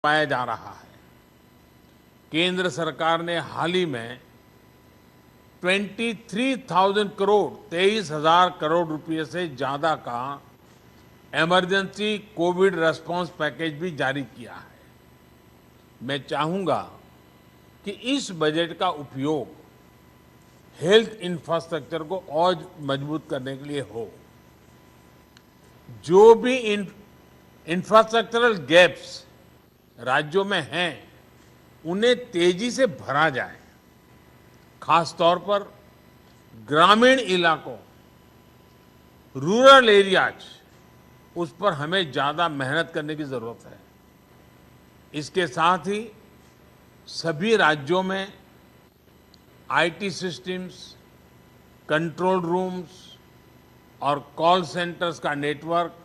पाया जा रहा है। केंद्र सरकार ने हाल ही में 23,000 करोड़ 23,000 करोड़ रुपए से ज्यादा का इमरजेंसी कोविड रेस्पॉन्स पैकेज भी जारी किया है। मैं चाहूंगा कि इस बजट का उपयोग हेल्थ इंफ्रास्ट्रक्चर को और मजबूत करने के लिए हो। जो भी इंफ्रास्ट्रक्चरल गैप्स राज्यों में हैं, उन्हें तेजी से भरा जाए। खास तौर पर ग्रामीण इलाकों, रूरल एरियाज, उस पर हमें ज्यादा मेहनत करने की जरूरत है। इसके साथ ही सभी राज्यों में आईटी सिस्टम्स, कंट्रोल रूम्स और कॉल सेंटर्स का नेटवर्क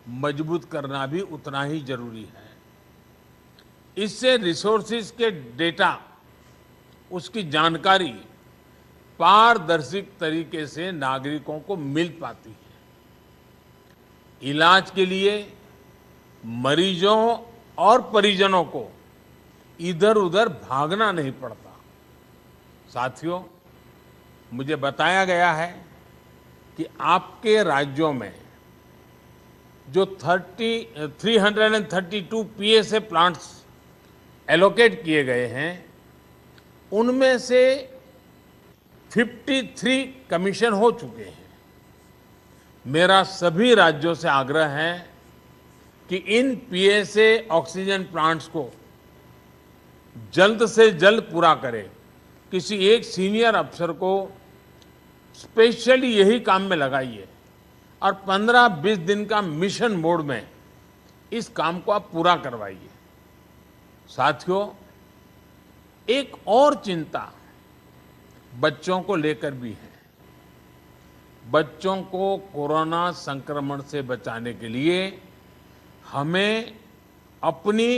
मजबूत करना भी उतना ही जरूरी है। इससे रिसोर्सेज के डेटा, उसकी जानकारी पारदर्शी तरीके से नागरिकों को मिल पाती है। इलाज के लिए मरीजों और परिजनों को इधर उधर भागना नहीं पड़ता। साथियों, मुझे बताया गया है कि आपके राज्यों में जो 332 पीएसए प्लांट्स एलोकेट किए गए हैं, उनमें से 53 कमीशन हो चुके हैं। मेरा सभी राज्यों से आग्रह है कि इन पीएसए ऑक्सीजन प्लांट्स को जल्द से जल्द पूरा करें। किसी एक सीनियर अफसर को स्पेशली यही काम में लगाइए और 15-20 दिन का मिशन मोड में इस काम को आप पूरा करवाइए। साथियों, एक और चिंता बच्चों को लेकर भी है। बच्चों को कोरोना संक्रमण से बचाने के लिए हमें अपनी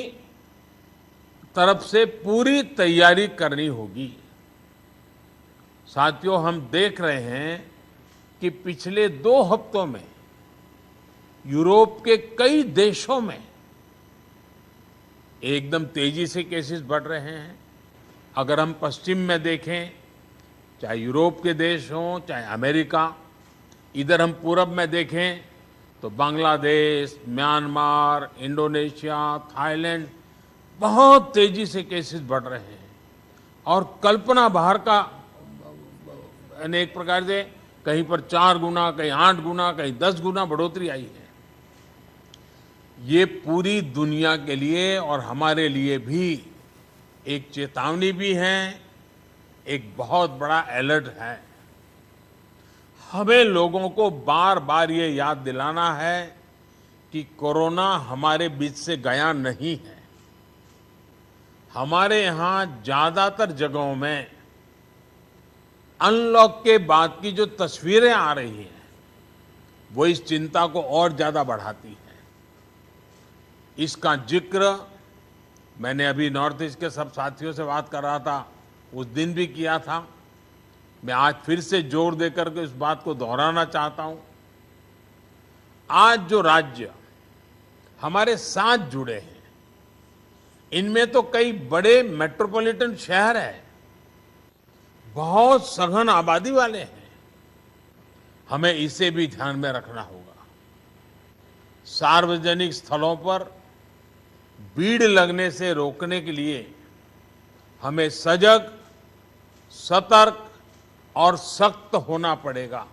तरफ से पूरी तैयारी करनी होगी। साथियों, हम देख रहे हैं कि पिछले 2 हफ्तों में यूरोप के कई देशों में एकदम तेजी से केसेस बढ़ रहे हैं। अगर हम पश्चिम में देखें, चाहे यूरोप के देश हों, चाहे अमेरिका, इधर हम पूरब में देखें तो बांग्लादेश, म्यांमार, इंडोनेशिया, थाईलैंड, बहुत तेजी से केसेस बढ़ रहे हैं और कल्पना बाहर का अनेक प्रकार से कहीं पर 4 गुना, कहीं 8 गुना, कहीं 10 गुना बढ़ोतरी आई है। ये पूरी दुनिया के लिए और हमारे लिए भी एक चेतावनी भी है, एक बहुत बड़ा अलर्ट है। हमें लोगों को बार बार ये याद दिलाना है कि कोरोना हमारे बीच से गया नहीं है। हमारे यहां ज्यादातर जगहों में अनलॉक के बाद की जो तस्वीरें आ रही हैं, वो इस चिंता को और ज्यादा बढ़ाती है। इसका जिक्र मैंने अभी नॉर्थ ईस्ट के सब साथियों से बात कर रहा था, उस दिन भी किया था। मैं आज फिर से जोर देकर के इस बात को दोहराना चाहता हूं। आज जो राज्य हमारे साथ जुड़े हैं, इनमें तो कई बड़े मेट्रोपॉलिटन शहर हैं, बहुत सघन आबादी वाले हैं। हमें इसे भी ध्यान में रखना होगा। सार्वजनिक स्थलों पर भीड़ लगने से रोकने के लिए हमें सजग, सतर्क और सख्त होना पड़ेगा।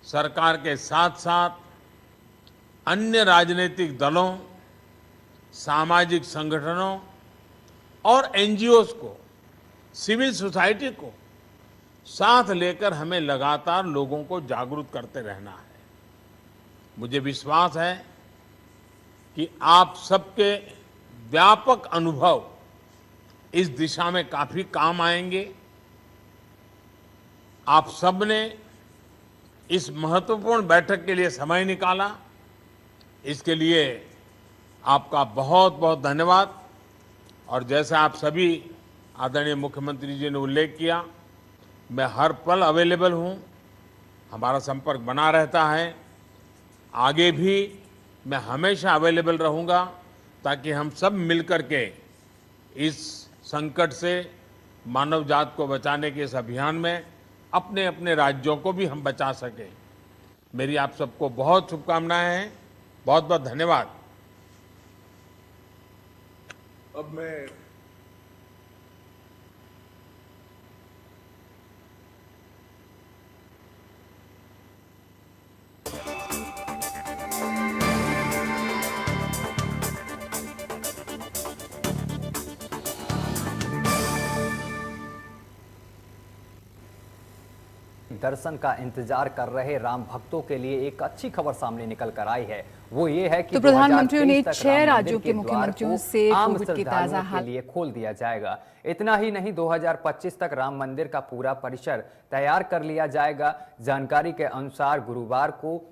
सरकार के साथ साथ अन्य राजनीतिक दलों, सामाजिक संगठनों और एनजीओज को, सिविल सोसाइटी को साथ लेकर हमें लगातार लोगों को जागरूक करते रहना है। मुझे विश्वास है कि आप सबके व्यापक अनुभव इस दिशा में काफी काम आएंगे। आप सबने इस महत्वपूर्ण बैठक के लिए समय निकाला, इसके लिए आपका बहुत बहुत धन्यवाद। और जैसा आप सभी आदरणीय मुख्यमंत्री जी ने उल्लेख किया, मैं हर पल अवेलेबल हूं। हमारा संपर्क बना रहता है। आगे भी मैं हमेशा अवेलेबल रहूंगा। ताकि हम सब मिलकर के इस संकट से मानव जात को बचाने के इस अभियान में अपने अपने राज्यों को भी हम बचा सकें। मेरी आप सबको बहुत शुभकामनाएं हैं। बहुत बहुत धन्यवाद। अब मैं दर्शन का इंतजार कर रहे राम भक्तों के लिए एक अच्छी खबर सामने निकल कर आई है। वो ये है कि तो प्रधानमंत्रियों ने 6 राम राज्यों मंदिर के मुख्यमंत्रियों से आम कोविड के ताजा श्रद्धालुओं के हाल लिए खोल दिया जाएगा। इतना ही नहीं, 2025 तक राम मंदिर का पूरा परिसर तैयार कर लिया जाएगा। जानकारी के अनुसार गुरुवार को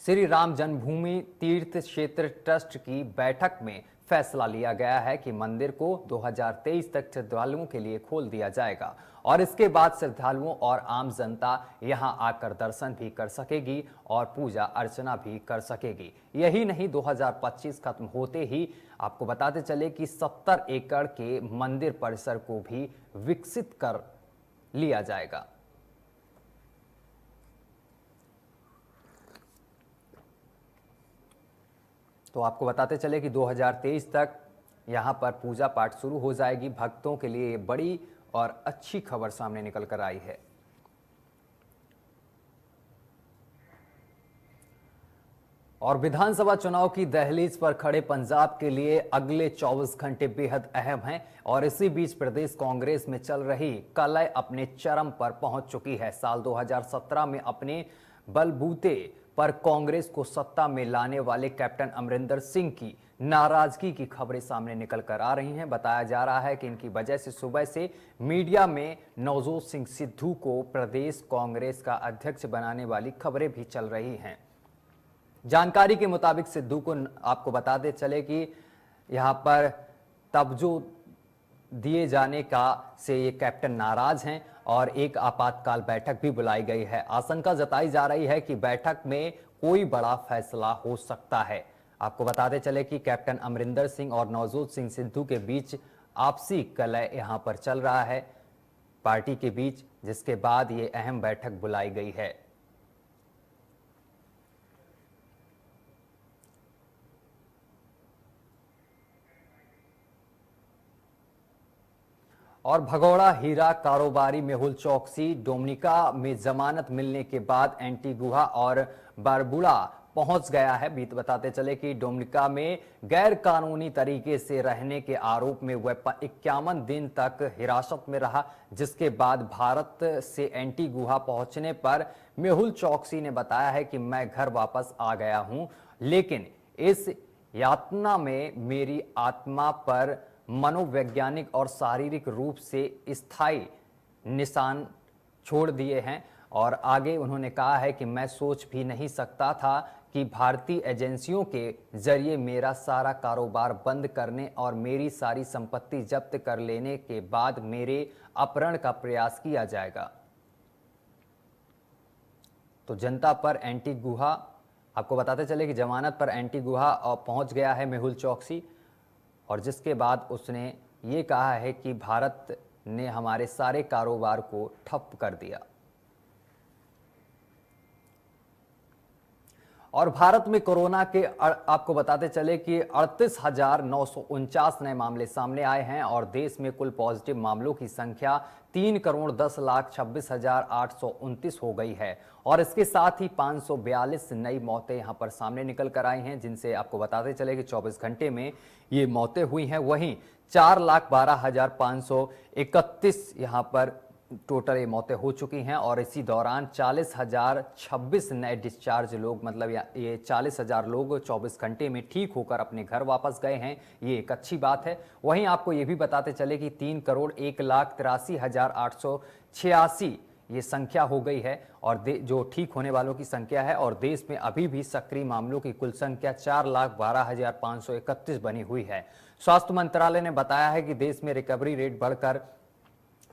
श्री राम जन्मभूमि तीर्थ क्षेत्र ट्रस्ट की बैठक में फैसला लिया गया है कि मंदिर को 2023 तक श्रद्धालुओं के लिए खोल दिया जाएगा और इसके बाद श्रद्धालुओं और आम जनता यहां आकर दर्शन भी कर सकेगी और पूजा अर्चना भी कर सकेगी। यही नहीं, 2025 खत्म होते ही आपको बताते चले कि 70 एकड़ के मंदिर परिसर को भी विकसित कर लिया जाएगा। तो आपको बताते चले कि 2023 तक यहां पर पूजा पाठ शुरू हो जाएगी। भक्तों के लिए बड़ी और अच्छी खबर सामने निकल कर आई है। और विधानसभा चुनाव की दहलीज पर खड़े पंजाब के लिए अगले 24 घंटे बेहद अहम हैं और इसी बीच प्रदेश कांग्रेस में चल रही कलह अपने चरम पर पहुंच चुकी है। साल 2017 में अपने बलबूते पर कांग्रेस को सत्ता में लाने वाले कैप्टन अमरिंदर सिंह की नाराजगी की खबरें सामने निकल कर आ रही हैं। बताया जा रहा है कि इनकी वजह से सुबह से मीडिया में नवजोत सिंह सिद्धू को प्रदेश कांग्रेस का अध्यक्ष बनाने वाली खबरें भी चल रही हैं। जानकारी के मुताबिक सिद्धू को आपको बताते चले कि यहां पर तवज्जो दिए जाने का से ये कैप्टन नाराज हैं और एक आपातकाल बैठक भी बुलाई गई है। आशंका जताई जा रही है कि बैठक में कोई बड़ा फैसला हो सकता है। आपको बताते चले कि कैप्टन अमरिंदर सिंह और नवजोत सिंह सिद्धू के बीच आपसी कलह यहां पर चल रहा है पार्टी के बीच, जिसके बाद ये अहम बैठक बुलाई गई है। और भगोड़ा हीरा कारोबारी मेहुल चौकसी डोमिनिका में जमानत मिलने के बाद एंटीगुआ और बारबुडा पहुंच गया है। बीत बताते चले कि डोमिनिका में गैर कानूनी तरीके से रहने के आरोप में वह 51 दिन तक हिरासत में रहा, जिसके बाद भारत से एंटीगुआ पहुंचने पर मेहुल चौकसी ने बताया है कि मैं घर वापस आ गया हूं, लेकिन इस यातना में मेरी आत्मा पर मनोवैज्ञानिक और शारीरिक रूप से स्थायी निशान छोड़ दिए हैं। और आगे उन्होंने कहा है कि मैं सोच भी नहीं सकता था कि भारतीय एजेंसियों के जरिए मेरा सारा कारोबार बंद करने और मेरी सारी संपत्ति जब्त कर लेने के बाद मेरे अपहरण का प्रयास किया जाएगा। तो जनता पर एंटीगुआ, आपको बताते चले कि जमानत पर एंटीगुआ पहुंच गया है मेहुल चौकसी, और जिसके बाद उसने ये कहा है कि भारत ने हमारे सारे कारोबार को ठप कर दिया। और भारत में कोरोना के आपको बताते चले कि 38,949 नए मामले सामने आए हैं और देश में कुल पॉजिटिव मामलों की संख्या 3,10,26,829 हो गई है। और इसके साथ ही 542 नई मौतें यहां पर सामने निकल कर आई हैं, जिनसे आपको बताते चले कि 24 घंटे में ये मौतें हुई हैं। वहीं 4,12,531 यहां पर टोटल ये मौतें हो चुकी हैं और इसी दौरान 40,026 नए डिस्चार्ज लोग, मतलब ये 40,000 लोग 24 घंटे में ठीक होकर अपने घर वापस गए हैं। ये एक अच्छी बात है। वहीं आपको ये भी बताते चले कि 3,01,83,886 ये संख्या हो गई है और जो ठीक होने वालों की संख्या है। और देश में अभी भी सक्रिय मामलों की कुल संख्या 4,12,531 बनी हुई है। स्वास्थ्य मंत्रालय ने बताया है कि देश में रिकवरी रेट बढ़कर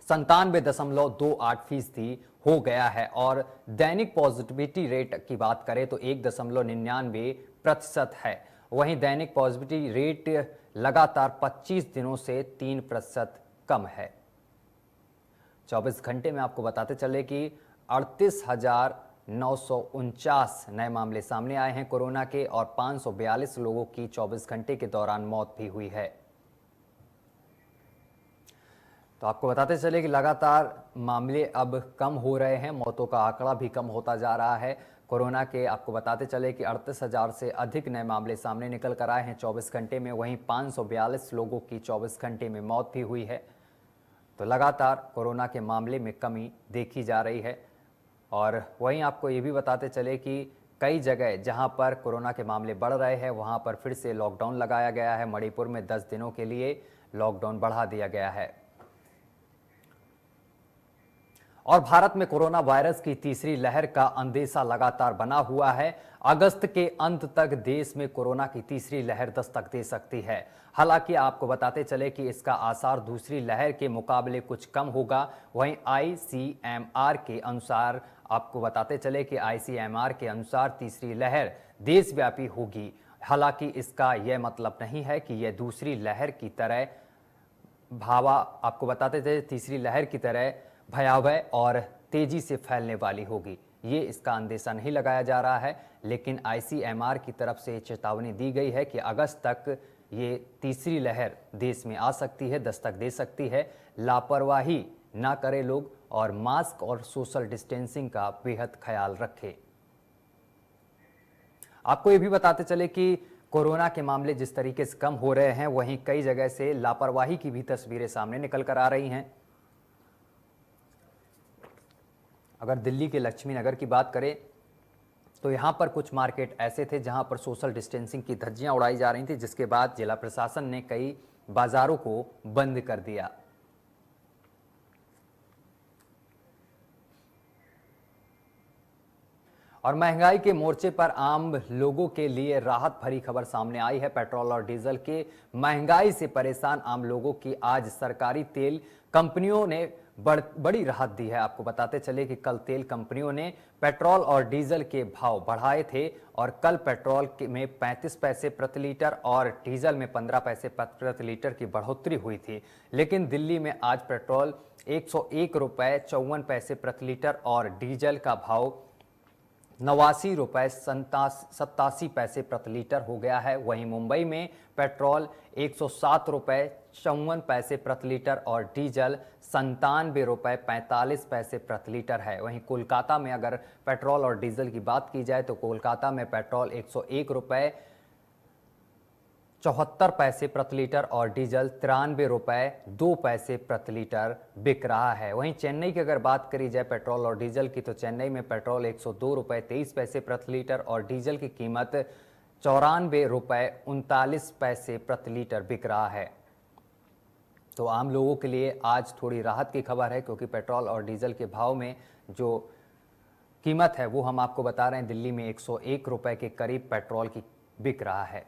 97.28% हो गया है और दैनिक पॉजिटिविटी रेट की बात करें तो 1.99% है। वहीं दैनिक पॉजिटिविटी रेट लगातार 25 दिनों से 3% कम है। 24 घंटे में आपको बताते चले कि 38,949 नए मामले सामने आए हैं कोरोना के और 542 लोगों की 24 घंटे के दौरान मौत भी हुई है। तो आपको बताते चले कि लगातार मामले अब कम हो रहे हैं, मौतों का आंकड़ा भी कम होता जा रहा है। कोरोना के आपको बताते चले कि 38,000 से अधिक नए मामले सामने निकल कर आए हैं 24 घंटे में, वहीं 542 लोगों की 24 घंटे में मौत भी हुई है। तो लगातार कोरोना के मामले में कमी देखी जा रही है। और वहीं आपको ये भी बताते चले कि कई जगह जहां पर कोरोना के मामले बढ़ रहे हैं वहां पर फिर से लॉकडाउन लगाया गया है। मणिपुर में 10 दिनों के लिए लॉकडाउन बढ़ा दिया गया है। और भारत में कोरोना वायरस की तीसरी लहर का अंदेशा लगातार बना हुआ है। अगस्त के अंत तक देश में कोरोना की तीसरी लहर दस्तक दे सकती है। हालांकि आपको बताते चले कि इसका आसार दूसरी लहर के मुकाबले कुछ कम होगा। वहीं आईसीएमआर के अनुसार आपको बताते चले कि आईसीएमआर के अनुसार तीसरी लहर देशव्यापी होगी। हालांकि इसका यह मतलब नहीं है कि यह दूसरी लहर की तरह आपको बताते थे तीसरी लहर की तरह भयावह और तेजी से फैलने वाली होगी। ये इसका अंदेशा नहीं लगाया जा रहा है, लेकिन आईसीएमआर की तरफ से चेतावनी दी गई है कि अगस्त तक ये तीसरी लहर देश में आ सकती है, दस्तक दे सकती है। लापरवाही ना करें लोग और मास्क और सोशल डिस्टेंसिंग का बेहद ख्याल रखें। आपको ये भी बताते चले कि कोरोना के मामले जिस तरीके से कम हो रहे हैं, वहीं कई जगह से लापरवाही की भी तस्वीरें सामने निकल कर आ रही हैं। अगर दिल्ली के लक्ष्मी नगर की बात करें तो यहाँ पर कुछ मार्केट ऐसे थे जहाँ पर सोशल डिस्टेंसिंग की धज्जियाँ उड़ाई जा रही थी, जिसके बाद जिला प्रशासन ने कई बाजारों को बंद कर दिया। और महंगाई के मोर्चे पर आम लोगों के लिए राहत भरी खबर सामने आई है। पेट्रोल और डीजल के महंगाई से परेशान आम लोगों की आज सरकारी तेल कंपनियों ने बड़ी राहत दी है। आपको बताते चले कि कल तेल कंपनियों ने पेट्रोल और डीजल के भाव बढ़ाए थे और कल पेट्रोल में 35 पैसे प्रति लीटर और डीजल में 15 पैसे प्रति लीटर की बढ़ोतरी हुई थी। लेकिन दिल्ली में आज पेट्रोल 101 रुपये 54 पैसे प्रति लीटर और डीजल का भाव 89 रुपये 87 पैसे प्रति लीटर हो गया है। वहीं मुंबई में पेट्रोल 107 रुपये 54 पैसे प्रति लीटर और डीजल 97 रुपये 45 पैसे प्रति लीटर है। वहीं कोलकाता में अगर पेट्रोल और डीजल की बात की जाए तो कोलकाता में पेट्रोल 101 रुपये 74 पैसे प्रति लीटर और डीजल 93 रुपये 2 पैसे प्रति लीटर बिक रहा है। वहीं चेन्नई की अगर बात करी जाए पेट्रोल और डीजल की तो चेन्नई में पेट्रोल 102 रुपये 23 पैसे प्रति लीटर और डीजल की कीमत 94 रुपये 39 पैसे प्रति लीटर बिक रहा है। तो आम लोगों के लिए आज थोड़ी राहत की खबर है, क्योंकि पेट्रोल और डीजल के भाव में जो कीमत है वो हम आपको बता रहे हैं, दिल्ली में 101 रुपये के करीब पेट्रोल की बिक रहा है।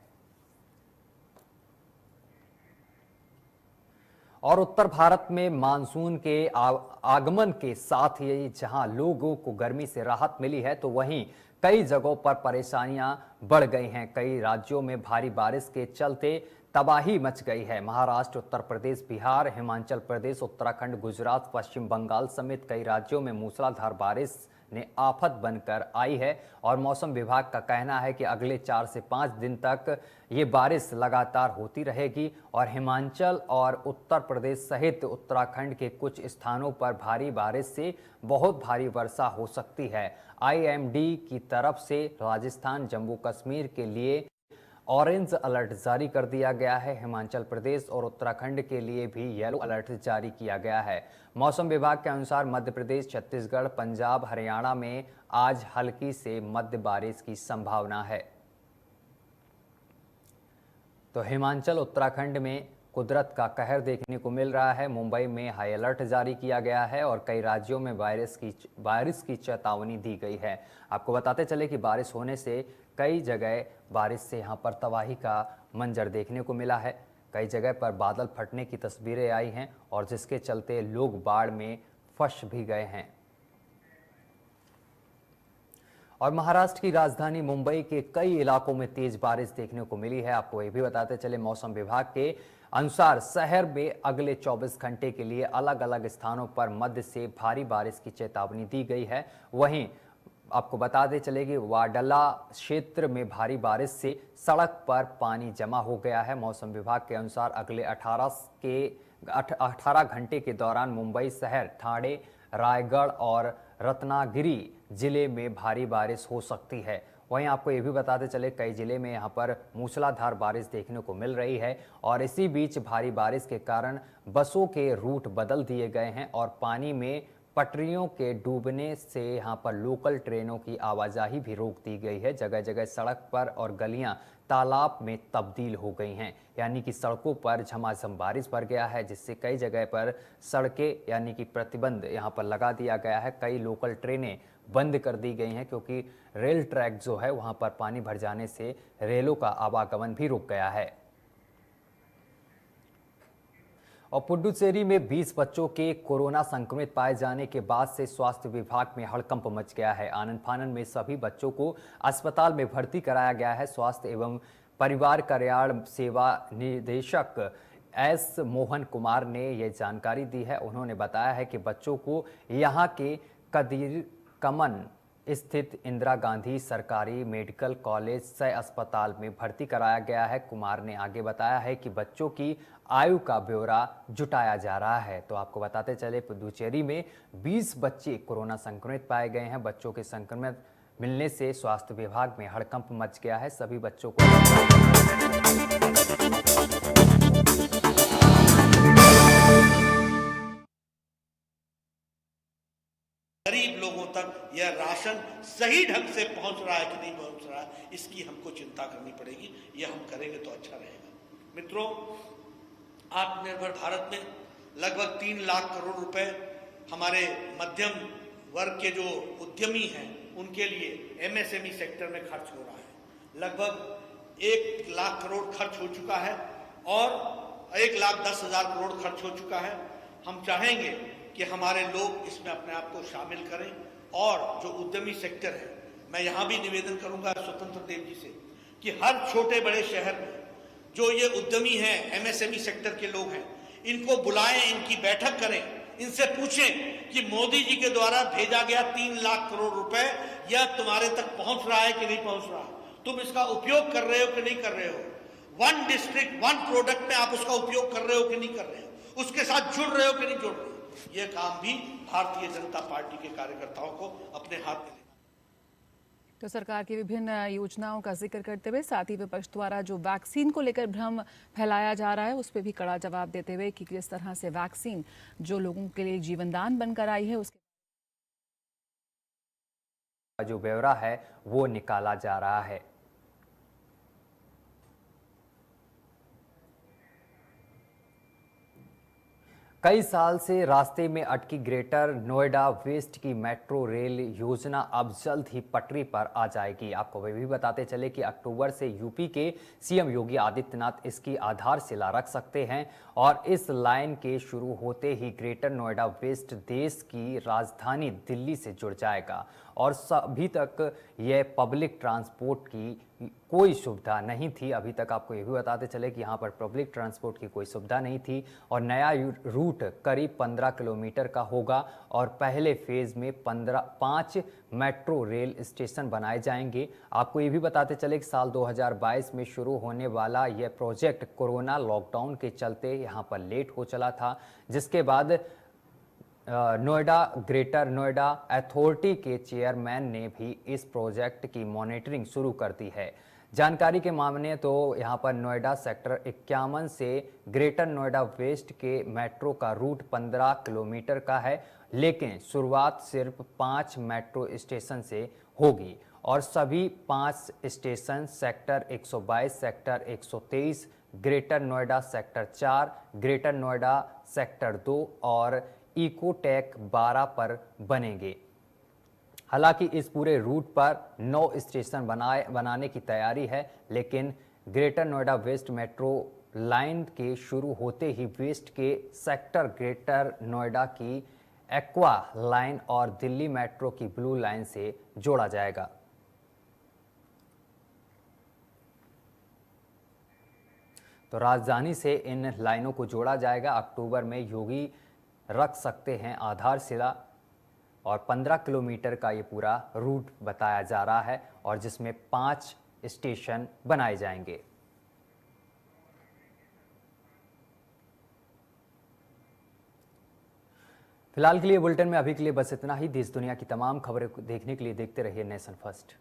और उत्तर भारत में मानसून के आगमन के साथ ही जहां लोगों को गर्मी से राहत मिली है, तो वहीं कई जगहों पर परेशानियां बढ़ गई हैं। कई राज्यों में भारी बारिश के चलते तबाही मच गई है। महाराष्ट्र, उत्तर प्रदेश, बिहार, हिमाचल प्रदेश, उत्तराखंड, गुजरात, पश्चिम बंगाल समेत कई राज्यों में मूसलाधार बारिश ने आफत बनकर आई है। और मौसम विभाग का कहना है कि अगले 4 से 5 दिन तक ये बारिश लगातार होती रहेगी और हिमाचल और उत्तर प्रदेश सहित उत्तराखंड के कुछ स्थानों पर भारी बारिश से बहुत भारी वर्षा हो सकती है। आईएमडी की तरफ से राजस्थान, जम्मू कश्मीर के लिए ऑरेंज अलर्ट जारी कर दिया गया है। हिमाचल प्रदेश और उत्तराखंड के लिए भी येलो अलर्ट जारी किया गया है। मौसम विभाग के अनुसार मध्य प्रदेश, छत्तीसगढ़, पंजाब, हरियाणा में आज हल्की से मध्य बारिश की संभावना है। तो हिमाचल, उत्तराखंड में कुदरत का कहर देखने को मिल रहा है। मुंबई में हाई अलर्ट जारी किया गया है और कई राज्यों में बारिश की चेतावनी दी गई है। आपको बताते चले कि बारिश होने से कई जगह बारिश से यहाँ पर तबाही का मंजर देखने को मिला है। कई जगह पर बादल फटने की तस्वीरें आई हैं और जिसके चलते लोग बाढ़ में फंस भी गए हैं। और महाराष्ट्र की राजधानी मुंबई के कई इलाकों में तेज बारिश देखने को मिली है। आपको ये भी बताते चले, मौसम विभाग के अनुसार शहर में अगले 24 घंटे के लिए अलग अलग स्थानों पर मध्य से भारी बारिश की चेतावनी दी गई है। वहीं आपको बताते चले कि वाडला क्षेत्र में भारी बारिश से सड़क पर पानी जमा हो गया है। मौसम विभाग के अनुसार अगले 18 घंटे के दौरान मुंबई शहर, ठाणे, रायगढ़ और रत्नागिरी जिले में भारी बारिश हो सकती है। वहीं आपको ये भी बताते चले, कई जिले में यहाँ पर मूसलाधार बारिश देखने को मिल रही है और इसी बीच भारी बारिश के कारण बसों के रूट बदल दिए गए हैं और पानी में पटरियों के डूबने से यहाँ पर लोकल ट्रेनों की आवाजाही भी रोक दी गई है। जगह जगह सड़क पर और गलियां तालाब में तब्दील हो गई हैं, यानी कि सड़कों पर झमाझम बारिश भर गया है, जिससे कई जगह पर सड़कें यानी कि प्रतिबंध यहाँ पर लगा दिया गया है। कई लोकल ट्रेनें बंद कर दी गई हैं क्योंकि रेल ट्रैक जो है वहाँ पर पानी भर जाने से रेलों का आवागमन भी रुक गया है। और पुडुचेरी में 20 बच्चों के कोरोना संक्रमित पाए जाने के बाद से स्वास्थ्य विभाग में हड़कंप मच गया है। आनंद फानन में सभी बच्चों को अस्पताल में भर्ती कराया गया है। स्वास्थ्य एवं परिवार कल्याण सेवा निदेशक एस मोहन कुमार ने यह जानकारी दी है। उन्होंने बताया है कि बच्चों को यहाँ के कदीर कमन स्थित इंदिरा गांधी सरकारी मेडिकल कॉलेज सह अस्पताल में भर्ती कराया गया है। कुमार ने आगे बताया है कि बच्चों की आयु का ब्यौरा जुटाया जा रहा है। तो आपको बताते चले, पुडुचेरी में 20 बच्चे कोरोना संक्रमित पाए गए हैं। बच्चों के संक्रमित मिलने से स्वास्थ्य विभाग में हड़कंप मच गया है। सभी बच्चों को गरीब लोगों तक यह राशन सही ढंग से पहुंच रहा है कि नहीं पहुंच रहा है, इसकी हमको चिंता करनी पड़ेगी। यह हम करेंगे तो अच्छा रहेगा। मित्रों, आत्मनिर्भर भारत में लगभग 3 लाख करोड़ रुपए हमारे मध्यम वर्ग के जो उद्यमी हैं उनके लिए एमएसएमई सेक्टर में खर्च हो रहा है। लगभग 1 लाख करोड़ खर्च हो चुका है और 1,10,000 करोड़ खर्च हो चुका है। हम चाहेंगे कि हमारे लोग इसमें अपने आप को शामिल करें और जो उद्यमी सेक्टर है, मैं यहाँ भी निवेदन करूंगा स्वतंत्र देव जी से कि हर छोटे बड़े शहर में जो ये उद्यमी हैं, एमएसएमई सेक्टर के लोग हैं, इनको बुलाएं, इनकी बैठक करें, इनसे पूछें कि मोदी जी के द्वारा भेजा गया 3 लाख करोड़ रुपए यह तुम्हारे तक पहुंच रहा है कि नहीं पहुंच रहा, तुम इसका उपयोग कर रहे हो कि नहीं कर रहे हो, 1 डिस्ट्रिक्ट 1 प्रोडक्ट में आप उसका उपयोग कर रहे हो कि नहीं कर रहे हो, उसके साथ जुड़ रहे हो कि नहीं जुड़ रहे हो। यह काम भी भारतीय जनता पार्टी के कार्यकर्ताओं को अपने हाथ में लेना। तो सरकार की विभिन्न योजनाओं का जिक्र करते हुए साथ ही विपक्ष द्वारा जो वैक्सीन को लेकर भ्रम फैलाया जा रहा है उस पर भी कड़ा जवाब देते हुए कि किस तरह से वैक्सीन जो लोगों के लिए जीवनदान बनकर आई है उसके जो ब्यौरा है वो निकाला जा रहा है। कई साल से रास्ते में अटकी ग्रेटर नोएडा वेस्ट की मेट्रो रेल योजना अब जल्द ही पटरी पर आ जाएगी। आपको वे भी बताते चले कि अक्टूबर से यूपी के सीएम योगी आदित्यनाथ इसकी आधारशिला रख सकते हैं और इस लाइन के शुरू होते ही ग्रेटर नोएडा वेस्ट देश की राजधानी दिल्ली से जुड़ जाएगा और अभी तक यह पब्लिक ट्रांसपोर्ट की कोई सुविधा नहीं थी। अभी तक आपको ये भी बताते चले कि यहाँ पर पब्लिक ट्रांसपोर्ट की कोई सुविधा नहीं थी और नया रूट करीब 15 किलोमीटर का होगा और पहले फेज में 5 मेट्रो रेल स्टेशन बनाए जाएंगे। आपको ये भी बताते चले कि साल 2022 में शुरू होने वाला यह प्रोजेक्ट कोरोना लॉकडाउन के चलते यहाँ पर लेट हो चला था, जिसके बाद नोएडा ग्रेटर नोएडा अथॉरिटी के चेयरमैन ने भी इस प्रोजेक्ट की मॉनिटरिंग शुरू कर दी है। जानकारी के मामले तो यहाँ पर नोएडा सेक्टर 51 से ग्रेटर नोएडा वेस्ट के मेट्रो का रूट 15 किलोमीटर का है, लेकिन शुरुआत सिर्फ 5 मेट्रो स्टेशन से होगी और सभी 5 station sector 122, sector 123, greater Noida sector 4, greater Noida sector 2 और इकोटेक 12 पर बनेंगे। हालांकि इस पूरे रूट पर 9 स्टेशन बनाने की तैयारी है, लेकिन greater Noida waste metro line के शुरू होते ही वेस्ट के सेक्टर ग्रेटर नोएडा की एक्वा लाइन और दिल्ली मेट्रो की ब्लू लाइन से जोड़ा जाएगा। तो राजधानी से इन लाइनों को जोड़ा जाएगा। अक्टूबर में योगी रख सकते हैं आधारशिला और 15 किलोमीटर का ये पूरा रूट बताया जा रहा है और जिसमें 5 स्टेशन बनाए जाएंगे। फिलहाल के लिए बुलेटिन में अभी के लिए बस इतना ही। देश दुनिया की तमाम खबरें देखने के लिए देखते रहिए नेशन फर्स्ट।